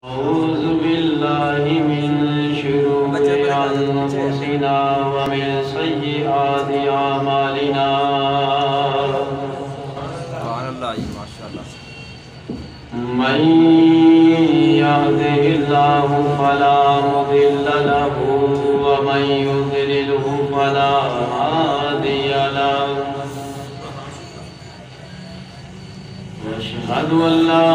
أعوذ بالله من شرور أنفسنا ومن سيئات أعمالنا من يهده الله فلا مضل له ومن يضلله فلا هادي له وأشهد أن لا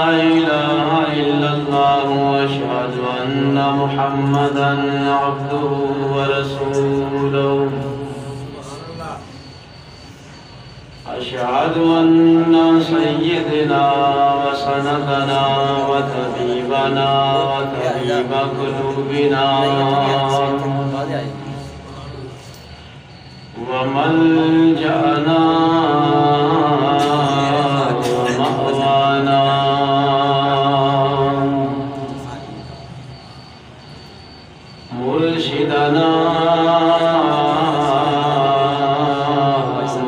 إله إلا الله وأشهد أن محمدًا عبده ورسوله أشهد أن سيدنا وسندنا وطبيبنا وطبيب قلوبنا وملجأنا ومأوانا مرشدنا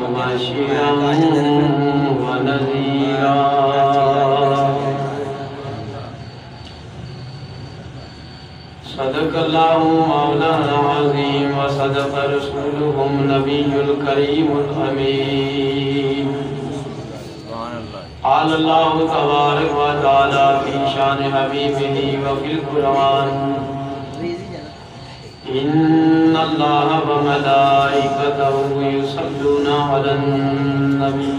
مبشرا ونذيرا صدق الله مولانا العظيم وصدق رسوله النبي الكريم الأمين قال الله تبارك وتعالى في شان حبيبه وفي القرآن إن الله وملائكته يصلون على النبي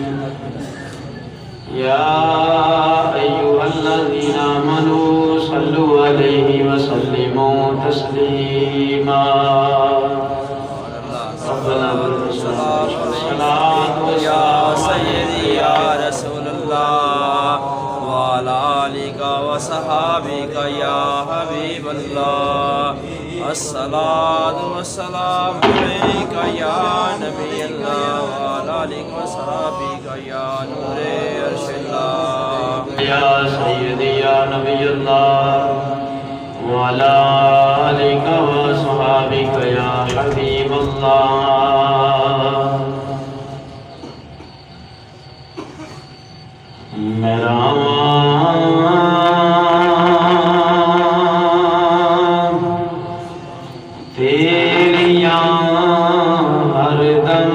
يا أيها الذين آمنوا صلوا عليه وسلموا تسليما ربنا والصلاة يا سيدي يا رسول الله وعلى آلك وصحابك يا حبيب الله الصلاة والسلام عليك يا نبي الله وعلى آلك وصحابك يا نور عرش الله يا سيدي يا نبي الله وعلى آلك وصحابك يا حبيب الله میرا تیریاں ہر دم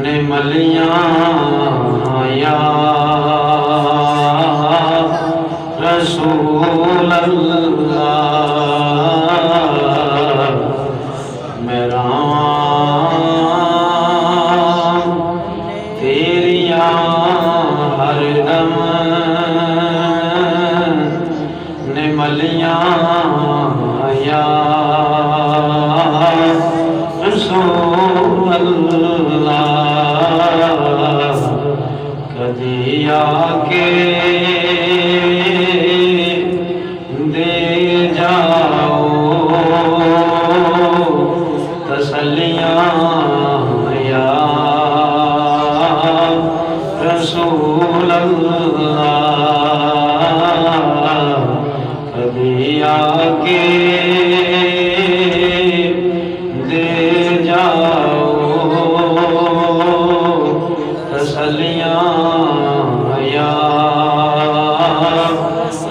نے ملیاں یا رسول اللہ میرا تیریاں ہر دم نے ملیاں یا رسول اللہ کدی آکے دے جاؤ تسلیاں یا رسول اللہ کبھی آکے دے جاؤ تسلیاں یا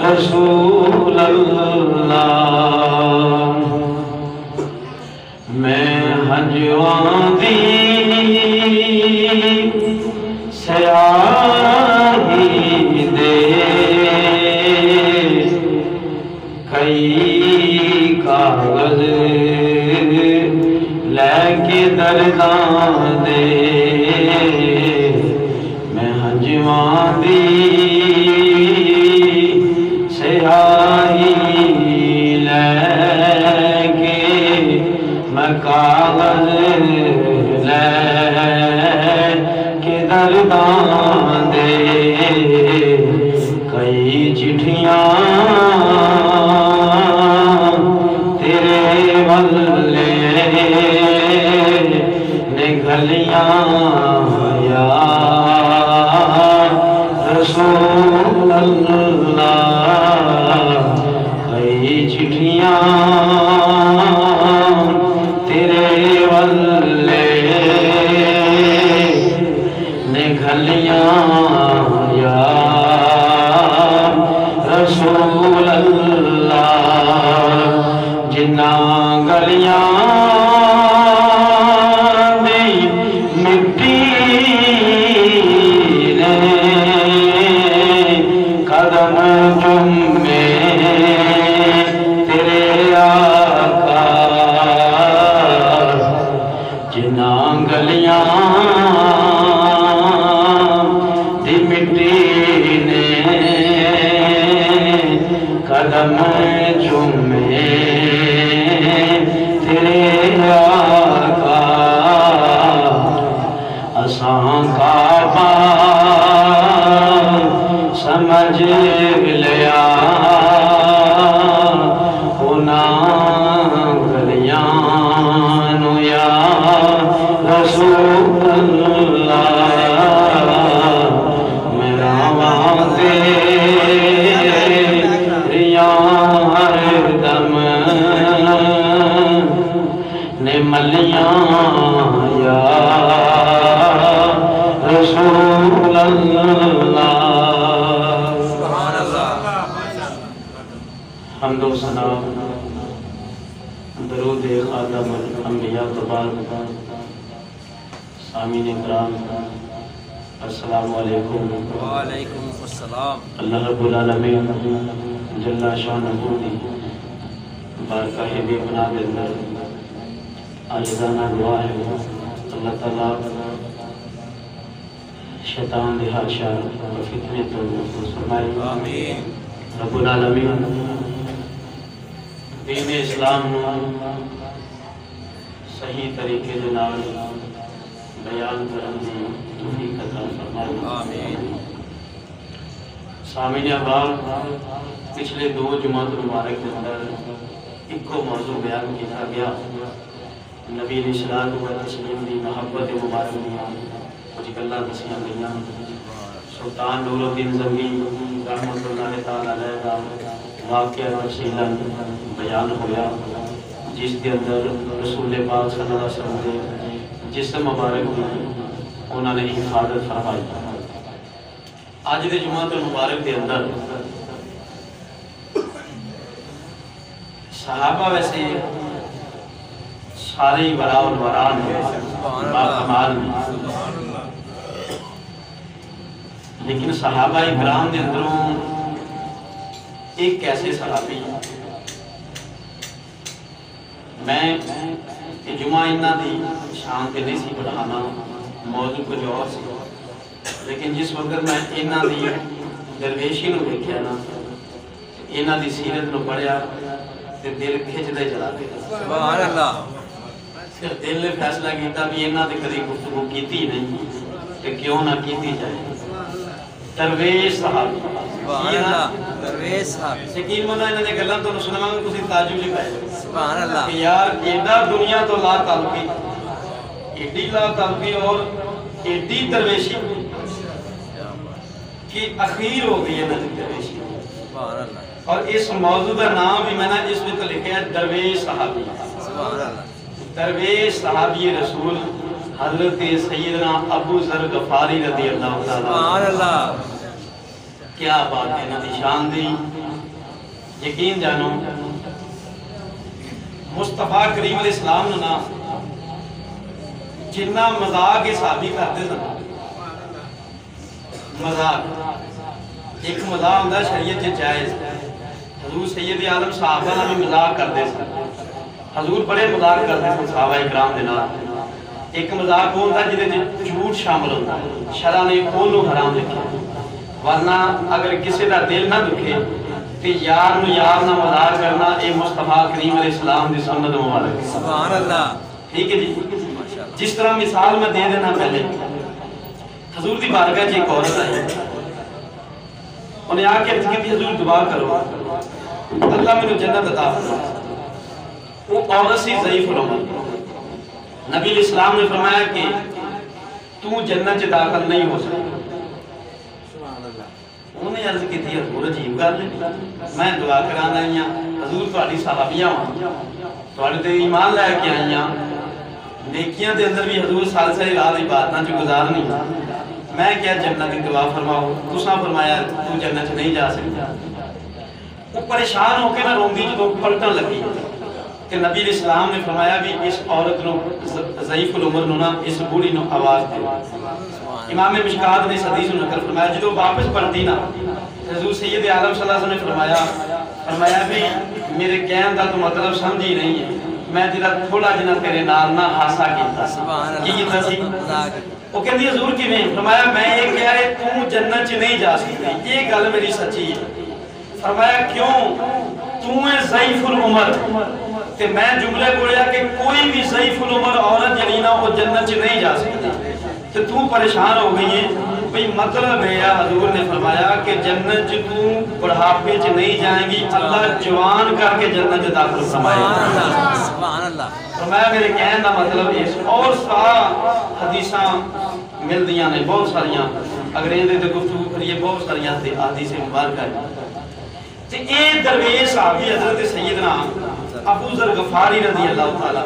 رسول اللہ میں ہنجواں دی سیاہی دے کئی کاغذ لے کے درداں دے میں ہنجواں دی سیاہی لے کے میں کاغذ لے کے درداں دے کئی چٹھیاں تیرے والے نگھلیاں یا رسول اللہ کئی چٹھیاں تیرے والے نگھلیاں یا رسول اللہ جنہ گلیاں دی مٹی نے قدم چومے تیرے آقا جنہ گلیاں دی مٹی نے قدم چومے تیرے آقا اساں کعبہ سمجھ لیا انہاں گلیاں نو یا رسول اللہ میرا وعدے ہر دم نے ملیاں یا رسول اللہ سبحان اللہ حمد و ثنا درود خاتم الانبیاء تو بعد سامعین اکرام السلام علیکم وعلیکم السلام اللہ رب العالمین جل شانہ دی بارگاہ بے پناہ کے اندر عاجزانہ دعا ہے اللہ تعالیٰ شیطان دے ہر شر و فتنے تو محفوظ فرمائے آمین رب العالمین دین اسلام نو صحیح طریقے دے نال بیان کرن دی توفیق عطا فرمائے آمین سامعین احباب پچھلے 2 جمعات مبارک کے اندر ایک کو موضوع بیان کیا گیا نبی علیہ السلام و تسلیم دی محبت مبارک دیا کچھ گلاں دسیاں گئیاں سلطان نور الدین زنگی رحمۃ اللہ تعالی علیہ کا واقعہ تفصیلاً بیان ہویا جس کے اندر رسول پاک صلی اللہ علیہ وسلم کے جسم مبارک دی انہوں نے حفاظت فرمائی آج دے جمعہ مبارک کے اندر صحابہ ویسے سارے وراء الوران ہیں باکمال ہیں لیکن صحابہ اکرام دے اندروں ایک ایسے صحابی میں جمعہ انہاں دی شان پہ نہیں سی پڑھانا موضوع کچھ اور سی لیکن جس وقت میں انہاں دی درویشی نو دیکھیا نا انہاں دی سیرت نو پڑھیا تے دل کھچ دے چلا گیا سبحان اللہ پھر دل نے فیصلہ کیتا بھی انہاں دے کدی گفتگو کیتی نہیں تے کیوں نہ کیتی جائے درویش صحابی سبحان اللہ درویش صاحب یقین منا انہاں نے گلاں تو سناواں گے تسی تعجب جی پائے سبحان اللہ کہ یار ایڈا دنیا تو لا تعلقی ایڈی لا تعلقی اور ایڈی درویشی کہ اخیر ہو گئی ہے نا درویشی سبحان اللہ اور اس موضوع کا نام بھی میں نے اس میں تو لکھا ہے درویش صحابی سبحان اللہ درویش صحابی رسول حضرت سیدنا ابو ذر غفاری رضی اللہ تعالیٰ سبحان اللہ کیا بات ہے نا دی شان دی یقین جانو مصطفیٰ کریم علیہ السلام نے نا جنہ مذاق کے صحابی کرتے تھے مذاق ایک مذاق ہوتا ہے شریعت سے جائز حضور سید عالم صحابہ نے بھی مذاق کرتے تھے حضور بڑے مذاق کرتے تھے صحابہ اکرام دے نال ایک مذاق ہوتا ہے جدے جھوٹ شامل ہوتا ہے شرع نے کھولو حرام لکھا ورنہ اگر کسی دا دل نہ دکھے کہ یار نہ مذاق کرنا اے مصطفیٰ کریم علیہ السلام دی سنت مبارک سبحان اللہ ٹھیک ہے جی جس طرح مثال میں دے دینا پہلے حضور دی بارگاہ جی ایک عورت آئی انہیں آ کے کہ حضور دعا کرو اللہ میں جنت عطا فرما وہ عورت سی ضعیف العمر نبی علیہ السلام نے فرمایا کہ تو جنت سے داخل نہیں ہو سکتا انہوں نے عرض کی تھی حضور عجیب گل میں دعا کرانا آئی ہوں حضور تہاڈی صحابیاں تہاڈے تے ایمان لے کے آئی ہوں نیکیاں دے اندر بھی حضور سال سے رات عبادتاں چ گزارنی میں کیا جنت کی دعا فرماؤ تساں فرمایا تو جنت نہیں جا سکتا وہ پریشان ہو کے نہ روندی جو پلٹن لگی کہ نبی علیہ السلام نے فرمایا بھی اس عورت نو ضعیف العمر نو نا اس بوڑھی نو آواز دے. امام مشکات نے اس حدیث نو نقل فرمایا جدو واپس پڑھتی نا حضور سید عالم صلی اللہ علیہ وسلم نے فرمایا بھی میرے کہن دا تو مطلب سمجھ ہی نہیں ہے, میں جدا تھوڑا جنا تیرے نال نہ ہاسا کیتا کی کیتا سی. وہ کہندی حضور کیویں؟ فرمایا میں یہ کہہ رہے تو جنت چ نہیں جا سکتی, یہ گل میری سچی ہے. فرمایا کیوں؟ تو ہے ضعیف العمر تے میں جملے بولیا کہ کوئی بھی ضعیف العمر عورت جڑی نا وہ جنت چ نہیں جا سکتی. تے تو پریشان ہو گئی ہے بھئی مطلب ہے حضور نے فرمایا کہ جنت چ تو بڑھاپے چ نہیں جائیں گی, اللہ جوان کر کے جنت داخل فرمائے گا. سبحان اللہ. فرمایا میرے کہنے کا مطلب اس اور سارا حدیثاں مل دیاں نے بہت ساریاں انگریزی تے گفتگو کریے بہت ساریاں حدیث مبارکہ ہیں. تے اے درویش صحابی حضرت سیدنا ابو ذر غفاری رضی اللہ تعالی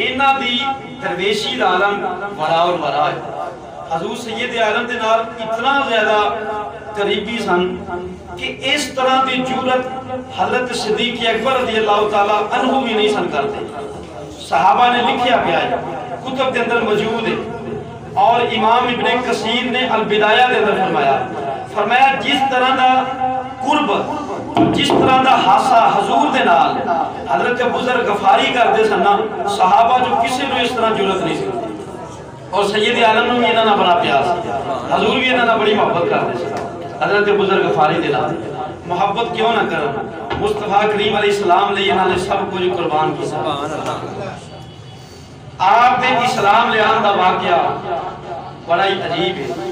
انہاں دی درویشی دا عالم بڑا اور بڑا ہے. حضور سید عالم دے نال اتنا زیادہ قریبی سن کہ اس طرح دی جرأت حضرت صدیق اکبر رضی اللہ تعالی عنہ بھی نہیں سن کرتے. صحابہ نے لکھیا پیا ہے, کتب کے اندر موجود ہے, اور امام ابن کثیر نے البدایہ دے اندر فرمایا جس طرح دا قرب جس طرح دا حاسا حضور دے نال حضرت ابو ذر غفاری کردے سن صحابہ جو کسی نو اس طرح جرأت نہیں سی. اور سید عالم نے انہاں نال بڑا پیار سی, حضور بھی انہاں نال بڑی محبت کردے سن. حضرت ابو ذر غفاری دے نال محبت کیوں نہ کرن, مصطفیٰ کریم علیہ السلام لئی انہاں نے سب کچھ قربان کیتا. سبحان اللہ. آپ دے اسلام لے آن دا واقعہ بڑا ہی عجیب ہے.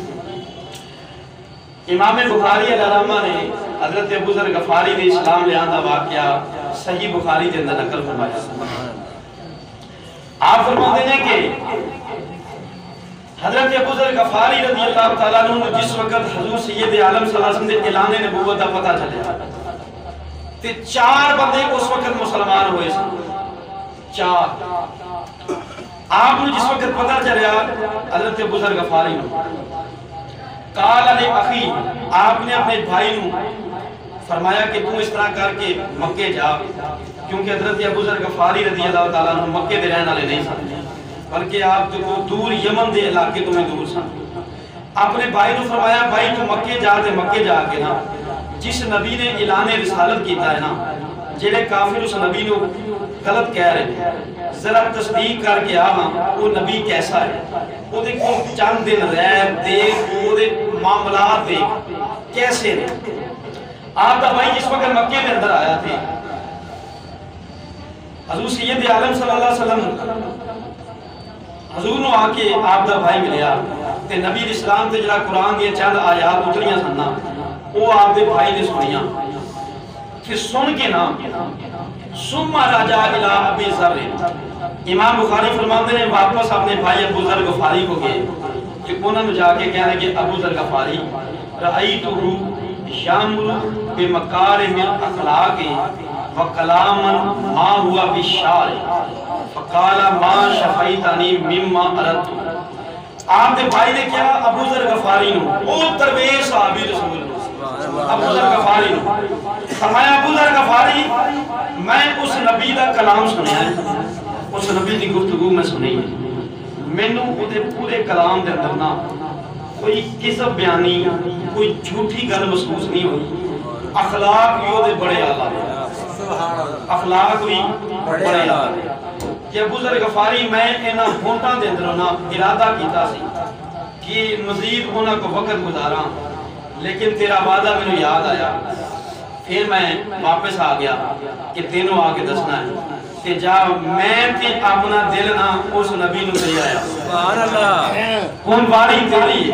امام بخاری علیہ رحمہ نے حضرت ابو ذر غفاری دے اسلام لے آن دا واقعہ صحیح بخاری دے اندر نقل فرمایا. آپ فرماتے ہیں کہ حضرت ابو ذر غفاری رضی اللہ تعالیٰ عنہ جس وقت حضور سید عالم صلی اللہ علیہ وسلم دے اعلان نبوت دا پتہ چلے تے 4 بندے اس وقت مسلمان ہوئے سن. 4 آپ نے جس وقت پتہ چلیا حضرت ابو ذر غفاری نے قال علی اخی, آپ نے اپنے بھائی نے فرمایا کہ تم اس طرح کر کے مکے جا, کیونکہ حضرت ابو ذر غفاری رضی اللہ تعالیٰ عنہ مکے دے رہنے والے نہیں سن بلکہ آپ تو دور یمن دے علاقے تو میں دور سن. اپنے بھائی نے فرمایا بھائی تو مکے جا تے مکے جا کے نا جس نبی نے اعلان رسالت کیتا ہے نا جڑے کافر اس نبی نو غلط کہہ رہے ہیں ذرا تصدیق کر کے آواں وہ نبی کیسا ہے, وہ دے کو چند دن ریب دیکھ وہ دے معاملات دیکھ کیسے نے. آپ دا بھائی جس وقت مکے دے اندر آیا تھے حضور سید عالم صلی اللہ علیہ وسلم حضور نو آ کے آپ دا بھائی ملیا تے نبی اسلام تے جڑا قرآن دی چند آیات اتریاں سننا وہ آپ دے بھائی نے سنیاں. پھر سن کے نا ثم رجع الى ابی ذر, امام بخاری فرماتے ہیں واپس اپنے بھائی ابو ذر غفاری کو گئے کہ انہوں نے جا کے کہنا کہ ابو ذر غفاری رأیتہ یامر بمکارم الاخلاق وکلاما ما ہوا بالشارع فقال ما شفیتنی مما اردت. آپ نے بھائی نے کیا ابو ذر غفاری نو او درویش صحابی رسول ابو ذر غفاری نو فرمایا ابو ذر غفاری میں اس نبی دا کلام سنیا ہے, اس نبی دی گفتگو میں سنی ہے, مینوں اودے پورے کلام دے اندر نا کوئی کذب بیانی کوئی جھوٹی گل محسوس نہیں ہوئی. اخلاق بھی اودے بڑے اعلیٰ, اخلاق بھی بڑے اعلیٰ. کہ ابو ذر غفاری میں انہاں ہونٹاں دے اندر نا ارادہ کیتا سی کہ مزید انہاں کو وقت گزاراں, لیکن تیرا وعدہ میں یاد آیا. پھر میں واپس آ گیا کہ تینوں آ کے دسنا ہے کہ جا میں تے اپنا دل نہ اس نبی نو دے آیا. سبحان اللہ. کون باری تیری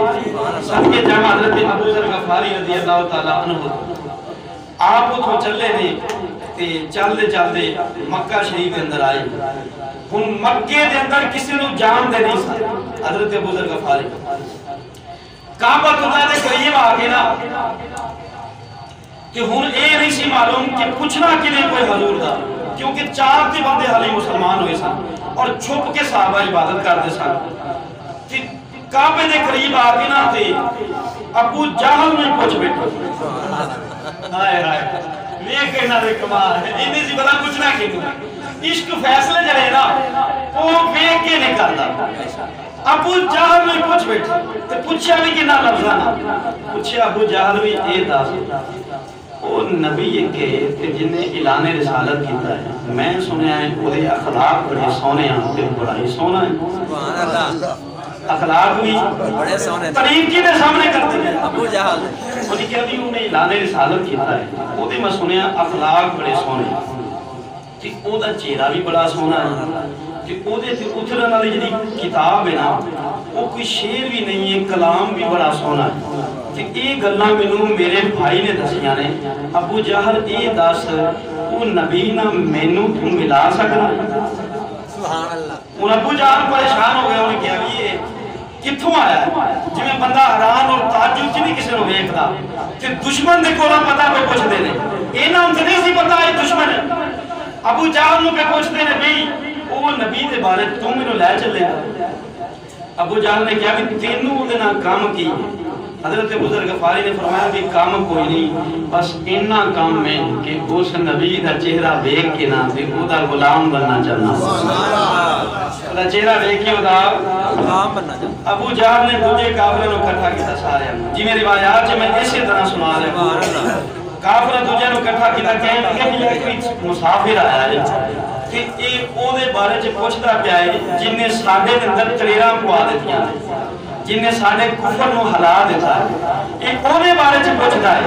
سب کے جمع حضرت ابو ذر غفاری رضی اللہ تعالی عنہ آپ اتھوں چلے نے تے چلدے چلدے مکہ شریف کے اندر آئے. ہن مکے دے اندر کسی نو جان دے نہیں سن حضرت ابو ذر غفاری کعبہ اللہ دے قریب آ کے نا کہ ہن اے نہیں سی معلوم کہ پوچھنا کنے کوئی حضور دا, کیونکہ 4 تے بندے حالی مسلمان ہوئے سن اور چھپ کے صحابہ عبادت کرتے سن. کعبے دے قریب آ کے نا تے ابو جہل نے پوچھ بیٹھا ہائے ہائے ویکھ کے نہ کمال ہے انہیں سی بلا پوچھنا کینوں عشق فیصلے جڑے نا وہ ویکھ کے نہیں کردا ابو جہل نے پوچھ بیٹھا تے پوچھیا بھی کنا لفظاں نا پوچھیا ابو جہل بھی اے دس وہ نبی کے جن نے اعلان رسالت کیتا ہے میں سنیا ہے وہ اخلاق بڑے سونے ہیں تے بڑا ہی سونا ہے سبحان اللہ اخلاق بھی بڑے سونے تعریف کی دے سامنے کرتے ہیں ابو جہل انہیں کہا بھی انہیں اعلان رسالت کیتا ہے وہ دے میں سنیا اخلاق بڑے سونے تے او دا چہرہ بھی بڑا سونا ہے تے او دے تے اترن والی جڑی کتاب ہے نا وہ کوئی شعر بھی نہیں ہے کلام بھی بڑا سونا ہے تے اے گلاں مینوں میرے بھائی نے دسیاں نے ابو جہل اے دس او نبی نا مینوں تو ملا سکدا سبحان اللہ ان ابو جہل پریشان ہو گئے انہیں کہا بھی یہ کتھوں آیا ہے جی میں بندہ حیران اور تعجب چ نہیں کسی نو ویکھدا تے دشمن دے کولوں پتہ پہ پوچھدے نے انہاں نوں نہیں سی پتہ اے دشمن ہے ابو جہل نو پہ پوچھدے نے بھئی او نبی دے بارے تو مینوں لے چلے ابو جہل نے کہا بھی تینوں دے نال کام کی حضرت بزرگ غفاری نے فرمایا بھی کام کوئی نہیں بس اتنا کام میں کہ اس نبی دا چہرہ دیکھ کے نہ تے او دا غلام بننا چاہنا دا چہرہ دیکھ کے او دا غلام بننا چاہنا ابو جہل نے دوجے کافروں کو اکٹھا کیتا سارے جی میں روایات سے میں اسی طرح سنا رہا ہوں کافر دوجے کو اکٹھا کیتا کہنے کہ کوئی مسافر آیا ہے کہ اے او دے بارے چ پوچھدا پیا ہے جن نے ساڈے اندر تریراں پوا دتیاں نے جن نے ساڈے کفر نو ہلا دیتا ہے ایک اونے بارے چ پوچھدا ہے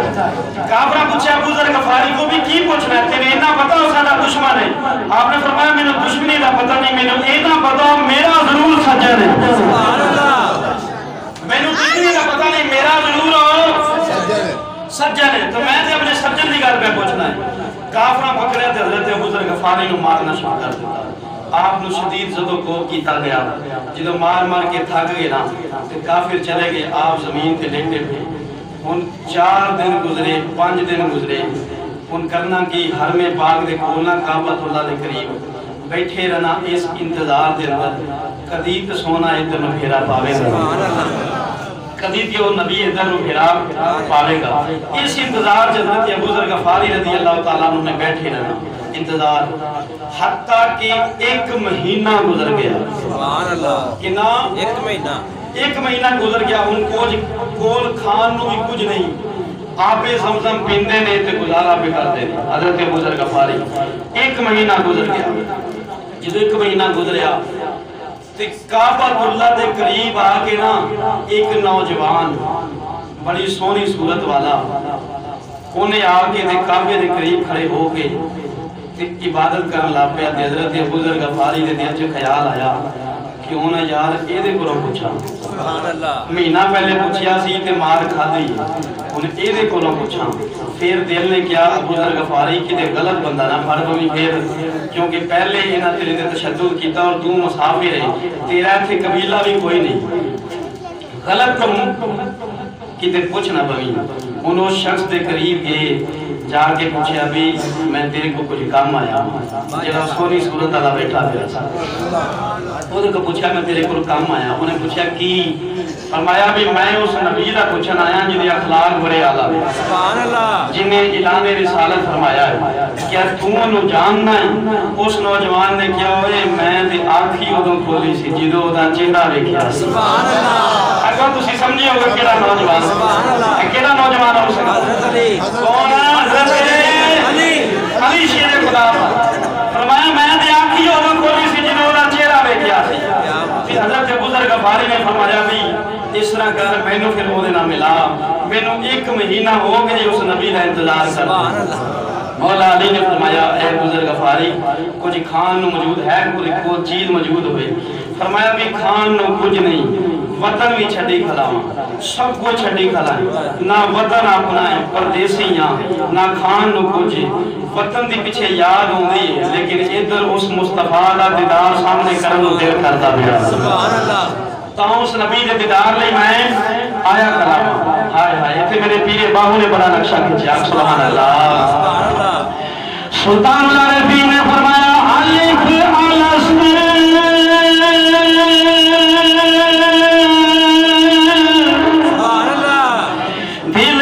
کافرہ پوچھا ابو ذر غفاری کو بھی کی پوچھنا ہے تیرے اتنا پتہ ہو ساڈا دشمن ہے آپ نے فرمایا مینوں دشمنی دا پتہ نہیں مینوں اتنا پتہ ہو میرا ضرور سجن ہے سبحان اللہ مینوں دشمنی دا پتہ نہیں میرا ضرور سجن ہے تو میں تے اپنے سجن دی گل پہ پوچھنا ہے کافرہ پکڑے تے حضرت ابو ذر غفاری نو مارنا شروع کر دیتا آپ نو شدید زدو کو کیتا گیا جدو مار مار کے تھک گئے نا تو کافر چلے گئے آپ زمین تے لیٹے پہ ان 4 دن گزرے 5 دن گزرے ان کرنا کی حرم پاک دے کولنا کعبۃ اللہ دے قریب بیٹھے رہنا اس انتظار دے اندر کدی تے سونا ادھر نو پھیرا پاوے گا کدی تے وہ نبی ادھر نو پھیرا پاوے گا اس انتظار چ حضرت ابو ذر غفاری رضی اللہ تعالیٰ عنہ نے بیٹھے رہنا انتظار حتیٰ کہ 1 مہینہ گزر گیا سبحان اللہ کنا 1 مہینہ گزر گیا ان کو کول کھان نو بھی کچھ نہیں آپ زمزم پیندے نے تے گزارا بھی کرتے نے حضرت ابو ذر غفاری 1 مہینہ گزر گیا جدو 1 مہینہ گزریا تے کعبۃ اللہ دے قریب آ کے نا ایک نوجوان بڑی سونی صورت والا انہیں آ کے دے کعبے دے قریب کھڑے ہو کے عبادت کرن لا پیا حضرت ابو ذر غفاری دے دل چ خیال آیا کہ انہاں یار اے دے کولوں پوچھا سبحان اللہ مہینہ پہلے پوچھیا سی تے مار کھادی ہن اے دے کولوں پوچھا پھر دل نے کیا ابو ذر غفاری کتے غلط بندہ نہ پھڑ پوی پھر کیونکہ پہلے انہاں تیرے تے تشدد کیتا اور تو مسافر ہے تیرا ایتھے قبیلہ بھی کوئی نہیں غلط کتے پوچھنا پوی انہوں شخص دے قریب گئے جا کے پوچھے ابھی میں تیرے کو کچھ کام آیا جب سونی صورت اللہ بیٹھا پیا سا وہ کو پوچھا میں تیرے کو کام آیا انہیں پوچھا کی فرمایا بھی میں اس نبی دا پوچھن آیا جنہیں اخلاق بڑے اعلیٰ ہے سبحان اللہ جنہیں اعلان رسالت فرمایا ہے کیا تو انہوں جاننا ہے اس نوجوان نے کیا ہوئے میں تے آنکھی ادھوں کھولی سی جدو دا چہرہ دیکھا سبحان اللہ اگر تسی سمجھے ہوگا کیڑا نوجوان سبحان اللہ کیڑا نوجوان ہو سکتا حضرت علی کون علی شیر خدا فرمایا میں تے آنکھی ادھوں کھولی سی جدو دا چہرہ دیکھا سی پھر حضرت ابو ذر غفاری نے فرمایا بھی اس طرح کر مینوں پھر وہ دینا ملا مینوں 1 مہینہ ہو گئے اس نبی کا انتظار کر سبحان اللہ مولا علی نے فرمایا اے ابو ذر غفاری کچھ کھان نو موجود ہے کوئی چیز موجود ہوئے فرمایا بھی کھان نو کچھ نہیں وطن بھی چھڑی کھلاواں سب کو چھڑی کھلائیں نہ وطن اپنا ہے پردیسی یہاں نہ کھان نو کچھ وطن دی پیچھے یاد ہوندی ہے لیکن ادھر اس مصطفیٰ دا دیدار سامنے کرنو دل کرتا پیا سبحان اللہ تاں اس نبی دے دیدار لئی میں آیا کلاما ہائے ہائے ایتھے میرے پیر باہو نے بڑا نقشہ کھینچا سبحان اللہ سبحان اللہ سلطان العارفین نے فرمایا الف الاسم سبحان اللہ دل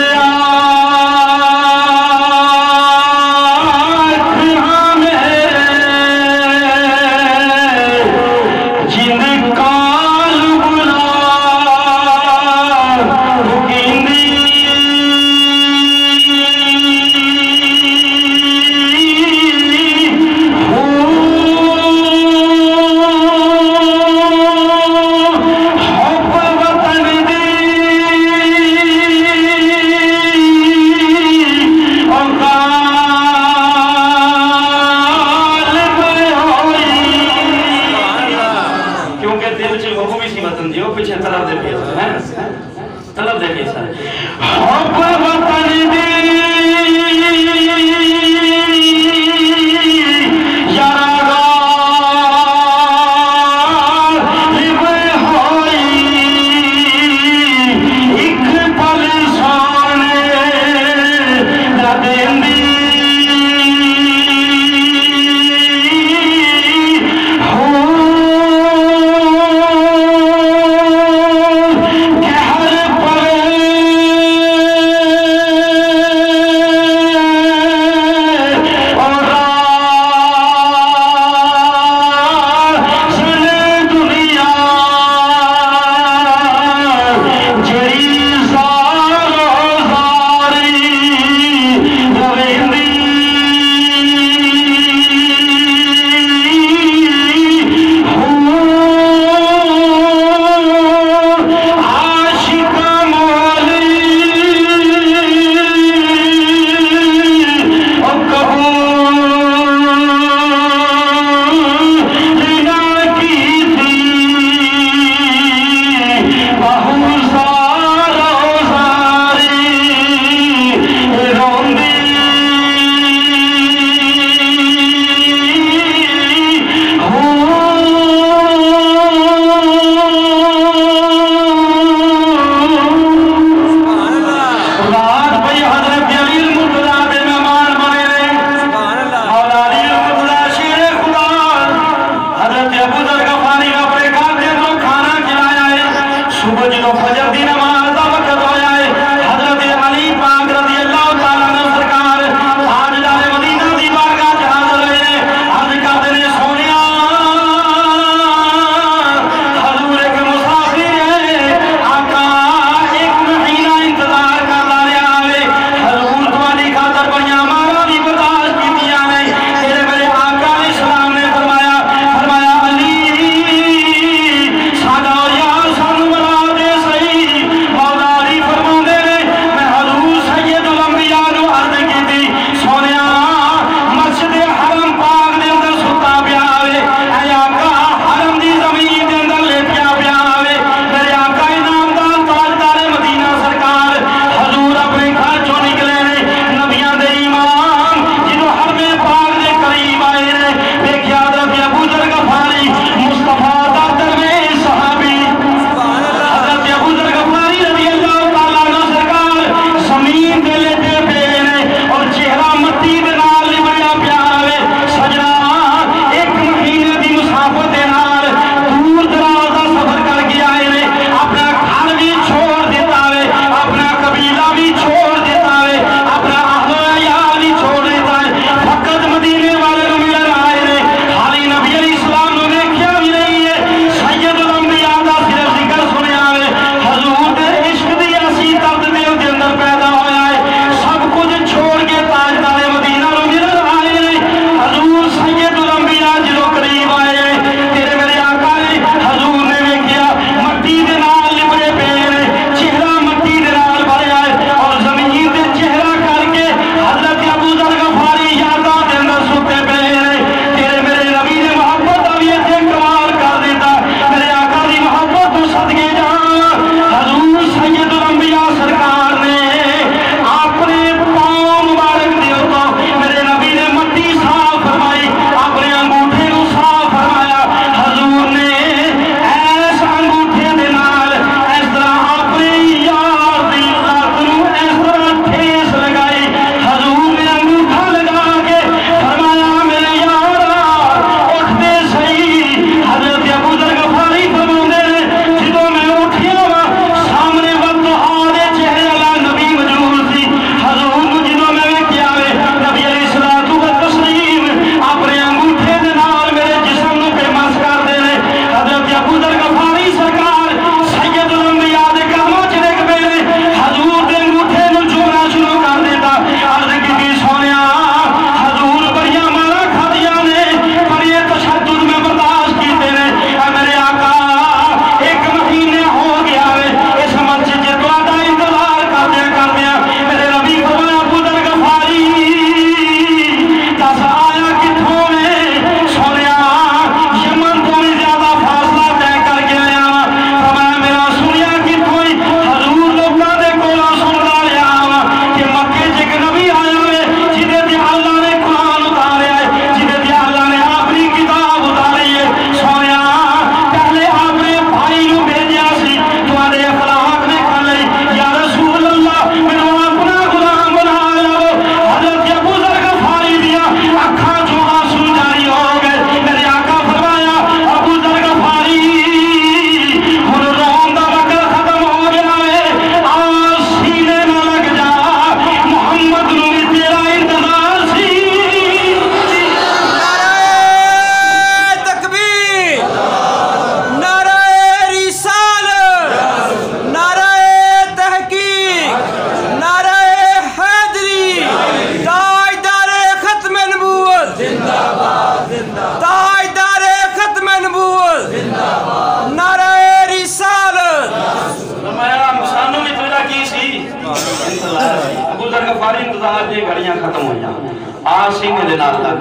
غفاری انتظار دی گھڑیاں ختم ہو جائیں آ سینے دے نال لگ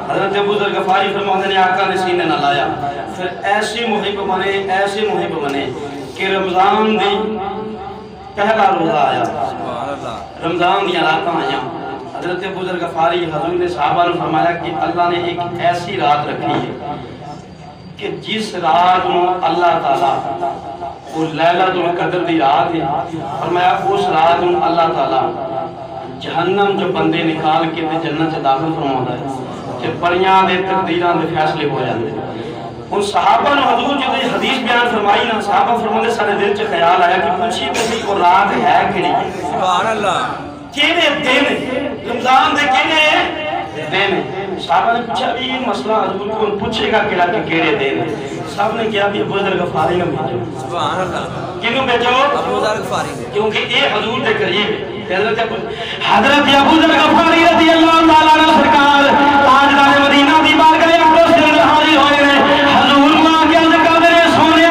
حضرت ابو ذر غفاری فرماتے نے آقا نے سینے نہ لایا پھر ایسی محب بنے کہ رمضان دی پہلا روزہ آیا رمضان دی راتاں آیا حضرت ابو ذر غفاری حضور نے صحابہ نے فرمایا کہ اللہ نے ایک ایسی رات رکھی ہے کہ جس رات میں اللہ تعالیٰ وہ لیلۃ القدر دی رات ہے فرمایا اس رات میں اللہ تعالیٰ جہنم جو بندے نکال کے جنت سے داخل فرماتا ہے کہ پریاں دے تقدیراں دے فیصلے ہو جاندے ان صحابہ نے حضور جو حدیث بیان فرمائی نا صحابہ فرماتے سارے دل چ خیال آیا کہ پوچھی کہ وہ رات ہے کہ نہیں سبحان اللہ کیڑے دن رمضان دے کیڑے دن صحابہ نے پوچھا بھی یہ مسئلہ حضور کو پوچھے گا کیڑا کہ کیڑے دن صاحب نے کیا بھی ابو ذر غفاری نے بھیجو سبحان اللہ کیوں بھیجو ابو ذر غفاری کیونکہ یہ حضور دے قریب ہے حضرت ابو ذر غفاری رضی اللہ تعالیٰ عنہ سرکار تاجدار مدینہ دی بارگاہ اقدس کے اندر حاضر ہوئے ہیں حضور ماں کے عرض کر دے سونیا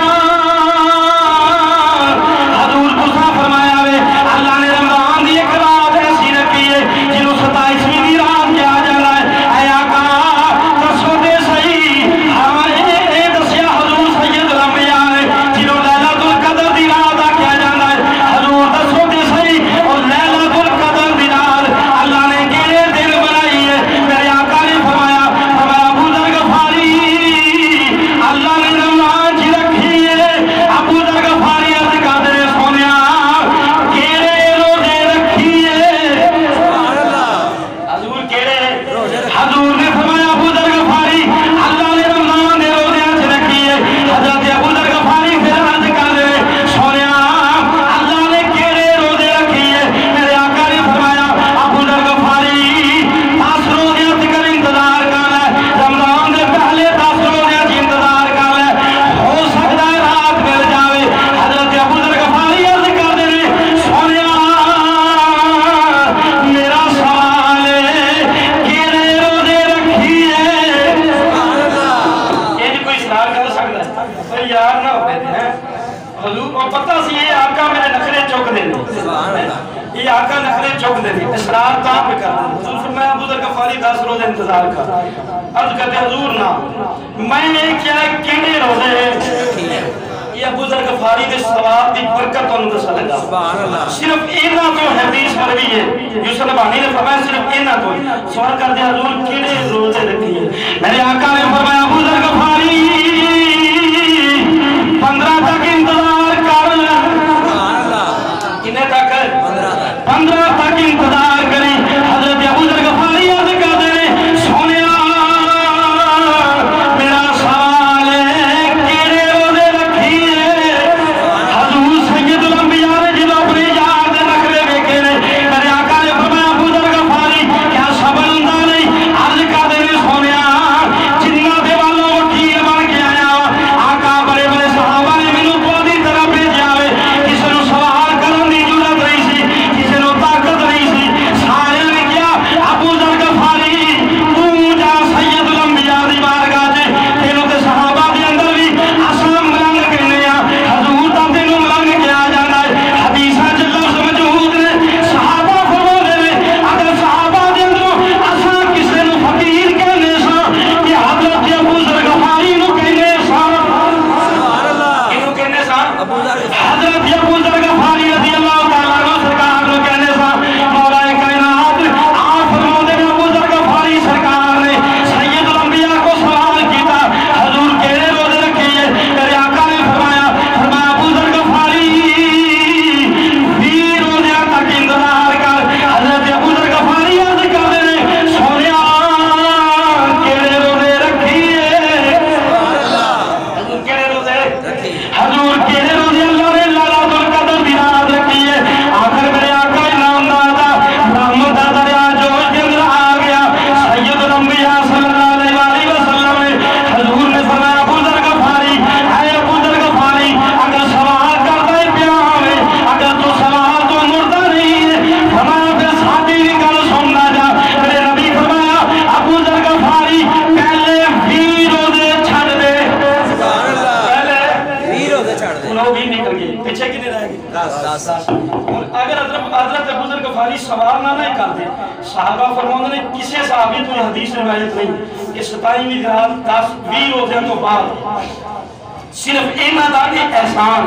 حضور کو فرمایا ہے اللہ نے رمضان دی ایک رات ایسی رکھی ہے جنہوں 27ویں دی رات کیا جا رہا ہے اے آقا دسو دے صحیح ہمارے دسیا حضور سید الانبیاء ہے جنہوں لیلۃ القدر دی رات کیا جانا ہے حضور دسو دے صحیح اور لیلۃ القدر دی رات اللہ نے کیڑے دن بنائی ہے میرے آقا نے فرمایا ابو ذر غفاری اللہ نے رمضان جی رکھی ہے ابو ذر غفاری عرض کر دے سونیا کیڑے روزے رکھی ہے سبحان اللہ حضور کیڑے حضور نے فرمایا ابو ذر غفاری اللہ نے رمضان دے روزے اچ رکھی ہے حضرت ابو ذر غفاری پھر عرض کر دے سونیا اللہ نے کیڑے روزے رکھی ہے میرے آقا نے فرمایا ابو ذر غفاری 10 روزے تک انتظار کر لے رمضان دے پہلے 10 روزے تک انتظار کر لے ہو سکتا ہے رات مل جاوے حضرت ابو ذر غفاری عرض کر دے سونیا میرا سوال ہے کیڑے روزے رکھی ہے یہ کوئی اصرار کر سکتا ہے یار نہ ہوتے ہیں حضور کو پتہ سی یہ آقا میرے نخرے چوک دے سبحان اللہ یہ آقا نخرے چوک دے اصرار تاں پہ کر دے حضور فرمایا ابو ذر غفاری 10 روزے انتظار کر عرض کرتے حضور نا میں نے کیا کیڑے روزے یہ ابو ذر غفاری دے ثواب دی برکت انہوں دسا لگا سبحان اللہ صرف اینا تو حدیث مروی ہے یوسف نبانی نے فرمایا صرف اینا تو سوال کر دیا حضور کیڑے روزے رکھی ہے میرے آقا نے فرمایا ابو ذر غفاری 15 تک انتظار کر سبحان اللہ کنے تک 15 تک انتظار کریں حضرت ابو ذر غفاری عرض کر دے سونیا میرا سوال ہے کیڑے روزے رکھی ہے حضور سید الانبیاء نے جب اپنے یار دے نخرے دیکھے نے میرے آقا نے فرمایا ابو ذر غفاری کیا صبر ہوندا نہیں عرض کر دے سونیا جنہ دے والوں وکیل بن کے آیا آقا بڑے بڑے صحابہ نے مینوں پوری طرح بھیجیا ہے کسی نوں سوال کرن دی ضرورت نہیں سی کسی نوں طاقت نہیں سی اقرار نہ کرتے صحابہ فرماتے ہیں کسی صحابی تو حدیث روایت نہیں کہ 27ویں رات 10 20 روزے تو بعد صرف اینا دا ایک احسان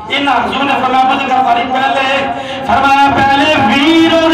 اینا حضور نے فرمایا بزرگا فاری پہلے 20 روزے